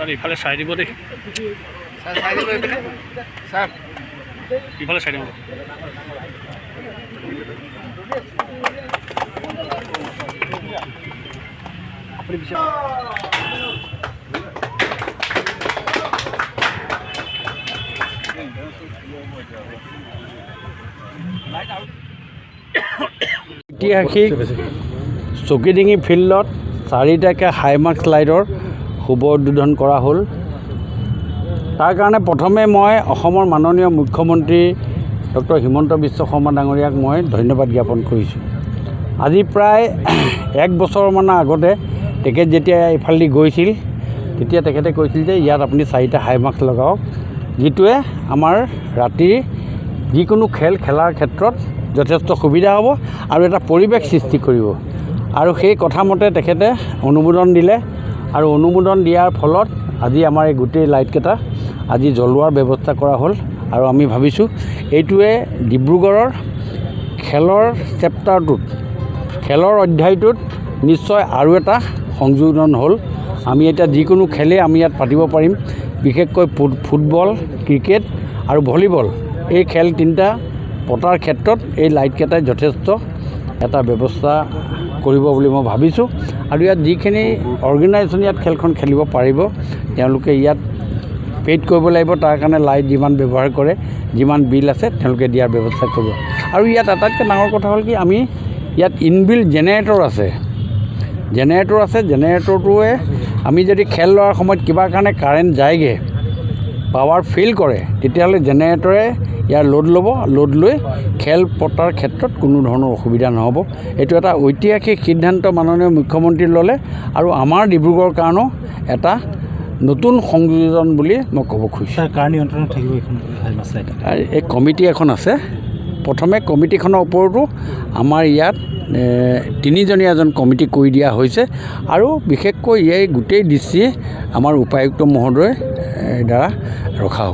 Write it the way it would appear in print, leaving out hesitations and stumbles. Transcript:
Sir ইফালে চাই দিব দেই স্যাৰ চাই দিব এইপিনে স্যাৰ ইফালে চাই দিব আপুনি বিশেষ ঐতিহাসিক চকীডিঙি ফিল্ডত 4টাকৈ হাইমাৰ্ক শ্লাইডৰ শুভ উদ্বোধন কৰা হ'ল। তাৰ কাৰণে প্ৰথমে মই অসমৰ মাননীয় মুখ্যমন্ত্ৰী ডক্টৰ হিমন্ত বিশ্ব শৰ্মা ডাঙৰীয়াক মই ধন্যবাদ জ্ঞাপন কৰিছোঁ। আজি প্ৰায় 1 বছৰমানৰ আগতে তেখেত যেতিয়া এইফালেদি গৈছিল তেতিয়া তেখেতে কৈছিল যে ইয়াত আপুনি 4টা হাইমাৰ্ক লগাওক, যিটোৱে আমাৰ ৰাতি যিকোনো খেল খেলাৰ ক্ষেত্ৰত যথেষ্ট সুবিধা হ'ব আৰু এটা পৰিৱেশ সৃষ্টি কৰিব। আৰু সেই কথামতে তেখেতে অনুমোদন দিলে আৰু অনুমোদন দিয়াৰ ফলত আজি আমাৰ এই গোটেই লাইটকেইটা আজি জ্বলোৱাৰ ব্যৱস্থা কৰা হ'ল। আৰু আমি ভাবিছোঁ এইটোৱে ডিব্ৰুগড়ৰ খেলৰ চেপ্টাৰটোত খেলৰ অধ্যায়টোত নিশ্চয় আৰু এটা সংযোজন হ'ল। আমি এতিয়া যিকোনো খেলেই আমি ইয়াত পাতিব পাৰিম। বিশেষকৈ ফুটবল, ক্ৰিকেট আৰু ভলীবল এই খেল 3টা পতাৰ ক্ষেত্ৰত এই লাইটকেইটাই যথেষ্ট এটা ব্যৱস্থা কৰিব বুলি মই ভাবিছোঁ। আৰু ইয়াত যিখিনি অৰ্গেনাইজেশ্যন ইয়াত খেলখন খেলিব পাৰিব তেওঁলোকে ইয়াত পেইড কৰিব লাগিব। তাৰ কাৰণে লাইট যিমান ব্যৱহাৰ কৰে, যিমান বিল আছে তেওঁলোকে দিয়াৰ ব্যৱস্থা কৰিব। আৰু ইয়াত আটাইতকৈ ডাঙৰ কথা হ'ল কি আমি ইয়াত ইনবিল্ড জেনেৰেটৰ আছে। জেনেৰেটৰটোৱে আমি যদি খেল লোৱাৰ সময়ত কিবা কাৰণে কাৰেণ্ট যায়গৈ, পাৱাৰ ফেইল কৰে, তেতিয়াহ'লে জেনেৰেটৰে ইয়াৰ লোড লৈ খেল পতাৰ ক্ষেত্ৰত কোনো ধৰণৰ অসুবিধা নহ'ব। এইটো এটা ঐতিহাসিক সিদ্ধান্ত মাননীয় মুখ্যমন্ত্ৰী ল'লে আৰু আমাৰ ডিব্ৰুগড়ৰ কাৰণেও এটা নতুন সংযোজন বুলি মই ক'ব খুজিছোঁ। কাৰ নিয়ন্ত্ৰণত থাকিব এইখন হাইমাৰ্ক শ্লাইড? এই কমিটি এখন আছে। প্ৰথমে কমিটিখনৰ ওপৰতো আমাৰ ইয়াত 3জনীয়া এজন কমিটি কৰি দিয়া হৈছে আৰু বিশেষকৈ এই গোটেই দৃষ্টি আমাৰ উপায়ুক্ত মহোদয়ৰ দ্বাৰা ৰখা হ'ব।